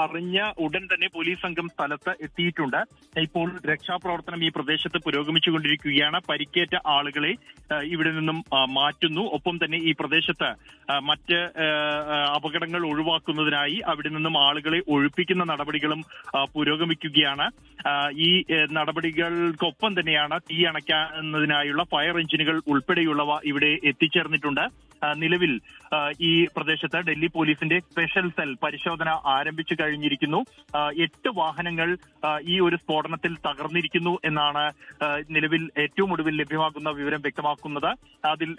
അറിഞ്ഞ ഉടൻ തന്നെ പോലീസ് സംഘം സ്ഥലത്ത് എത്തിയിട്ടുണ്ട്. ഇപ്പോൾ രക്ഷാപ്രവർത്തനം ഈ പ്രദേശത്ത് പുരോഗമിച്ചുകൊണ്ടിരിക്കുകയാണ്. പരിക്കേറ്റ ആളുകളെ ഇവിടെ നിന്നും മാറ്റുന്നു. ഒപ്പം തന്നെ ഈ പ്രദേശത്ത് മറ്റ് അപകടങ്ങൾ ഒഴിവാക്കുന്നതിനായി അവിടെ നിന്നും ആളുകളെ ഒഴിപ്പിക്കുന്ന നടപടികളും പുരോഗമിക്കുകയാണ്. ഈ നടപടികൾക്കൊപ്പം തന്നെയാണ് തീ അണയ്ക്കുന്നതിനായുള്ള ഫയർ എഞ്ചിനുകൾ ഉൾപ്പെടെയുള്ളവ ഇവിടെ എത്തിച്ചേർന്നിട്ടുണ്ട്. നിലവിൽ ഈ പ്രദേശത്ത് ഡൽഹി പോലീസിന്റെ സ്പെഷ്യൽ സെൽ പരിശോധന ആരംഭിച്ചു കഴിഞ്ഞിരിക്കുന്നു. 8 വാഹനങ്ങൾ ഈ ഒരു സ്ഫോടനത്തിൽ തകർന്നിരിക്കുന്നു എന്നാണ് നിലവിൽ ഏറ്റവും ഒടുവിൽ ലഭ്യമാകുന്ന വിവരം വ്യക്തമാക്കുന്നത്. അതിൽ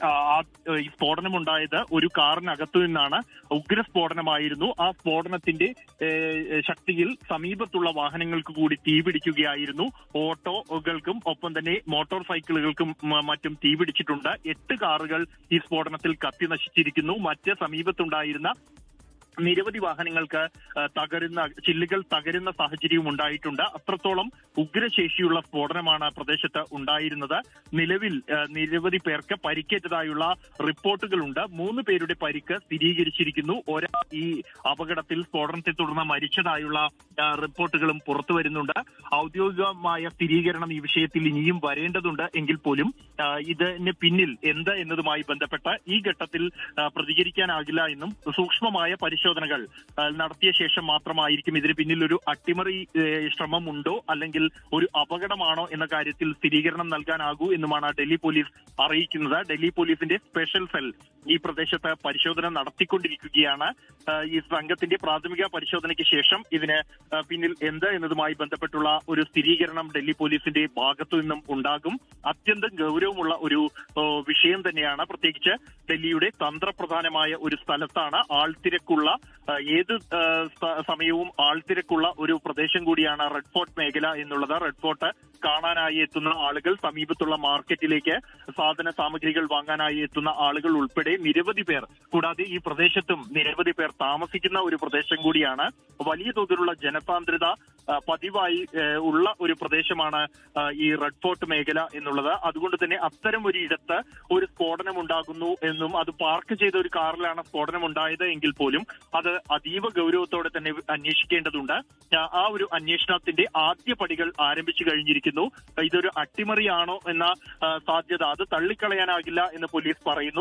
ഈ സ്ഫോടനമുണ്ടായത് ഒരു കാറിനകത്തു നിന്നാണ്. ഉഗ്രസ്ഫോടനമായിരുന്നു. ആ സ്ഫോടനത്തിന്റെ ശക്തിയിൽ സമീപത്തുള്ള വാഹനങ്ങൾക്ക് കൂടി തീപിടിക്കുകയായിരുന്നു. ഓട്ടോകൾക്കും ഒപ്പം തന്നെ മോട്ടോർ സൈക്കിളുകൾക്കും മറ്റും തീപിടിച്ചിട്ടുണ്ട്. 8 കാറുകൾ ഈ സ്ഫോടനത്തിൽ കത്തി നശിച്ചിരിക്കുന്നു. മറ്റ് സമീപത്തുണ്ടായിരുന്ന നിരവധി വാഹനങ്ങൾക്ക് ചില്ലുകൾ തകരുന്ന സാഹചര്യവും ഉണ്ടായിട്ടുണ്ട്. അത്രത്തോളം ഉഗ്രശേഷിയുള്ള സ്ഫോടനമാണ് പ്രദേശത്ത് ഉണ്ടായിരുന്നത്. നിലവിൽ നിരവധി പേർക്ക് പരിക്കേറ്റതായുള്ള റിപ്പോർട്ടുകളുണ്ട്. 3 പേരുടെ പരിക്ക് സ്ഥിരീകരിച്ചിരിക്കുന്നു. ഒരാൾ ഈ അപകടത്തിൽ സ്ഫോടനത്തെ തുടർന്ന് മരിച്ചതായുള്ള റിപ്പോർട്ടുകളും പുറത്തു വരുന്നുണ്ട്. ഔദ്യോഗികമായ സ്ഥിരീകരണം ഈ വിഷയത്തിൽ ഇനിയും വരേണ്ടതുണ്ട് എങ്കിൽ പോലും ഇതിന് പിന്നിൽ എന്ത് എന്നതുമായി ബന്ധപ്പെട്ട് ഈ ഘട്ടത്തിൽ പ്രതികരിക്കാനാകില്ല എന്നും സൂക്ഷ്മമായ പരിശോധനകൾ നടത്തിയ ശേഷം മാത്രമായിരിക്കും ഇതിന് പിന്നിൽ ഒരു അട്ടിമറി ശ്രമമുണ്ടോ അല്ലെങ്കിൽ ഒരു അപകടമാണോ എന്ന കാര്യത്തിൽ സ്ഥിരീകരണം നൽകാനാകൂ എന്നുമാണ് ഡൽഹി പോലീസ് അറിയിക്കുന്നത്. ഡൽഹി പോലീസിന്റെ സ്പെഷ്യൽ സെൽ ഈ പ്രദേശത്ത് പരിശോധന നടത്തിക്കൊണ്ടിരിക്കുകയാണ്. ഈ സംഘത്തിന്റെ പ്രാഥമിക പരിശോധനയ്ക്ക് ശേഷം ഇതിന് പിന്നിൽ എന്ത് എന്നതുമായി ബന്ധപ്പെട്ടുള്ള ഒരു സ്ഥിരീകരണം ഡൽഹി പോലീസിന്റെ ഭാഗത്തു നിന്നും ഉണ്ടാകും. അത്യന്തം ഗൗരവമുള്ള ഒരു വിഷയം തന്നെയാണ്. പ്രത്യേകിച്ച് ഡൽഹിയുടെ തന്ത്രപ്രധാനമായ ഒരു സ്ഥലത്താണ്. ആൾത്തിരക്കുള്ള ഏത് സമയവും ആൾത്തിരക്കുള്ള ഒരു പ്രദേശം കൂടിയാണ് റെഡ് ഫോർട്ട് മേഖല എന്നുള്ളത്. റെഡ് ഫോർട്ട് കാണാനായി എത്തുന്ന ആളുകൾ, സമീപത്തുള്ള മാർക്കറ്റിലേക്ക് സാധന സാമഗ്രികൾ വാങ്ങാനായി എത്തുന്ന ആളുകൾ ഉൾപ്പെടെ നിരവധി പേർ, കൂടാതെ ഈ പ്രദേശത്തും നിരവധി പേർ താമസിക്കുന്ന ഒരു പ്രദേശം കൂടിയാണ്. വലിയ തോതിലുള്ള ജനസാന്ദ്രത പതിവായി ഉള്ള ഒരു പ്രദേശമാണ് ഈ റെഡ് ഫോർട്ട് മേഖല എന്നുള്ളത്. അതുകൊണ്ട് തന്നെ അത്തരം ഒരു ഇടത്ത് ഒരു സ്ഫോടനം ഉണ്ടാകുന്നു എന്നും അത് പാർക്ക് ചെയ്ത ഒരു കാറിലാണ് സ്ഫോടനം ഉണ്ടായത് എങ്കിൽ പോലും അത് അതീവ ഗൗരവത്തോടെ തന്നെ അന്വേഷിക്കേണ്ടതുണ്ട്. ആ ഒരു അന്വേഷണത്തിന്റെ ആദ്യ പടികൾ ആരംഭിച്ചു കഴിഞ്ഞിരിക്കുന്നു. ഇതൊരു അട്ടിമറിയാണോ എന്ന സാധ്യത അത് തള്ളിക്കളയാനാകില്ല എന്ന് പോലീസ് പറയുന്നു.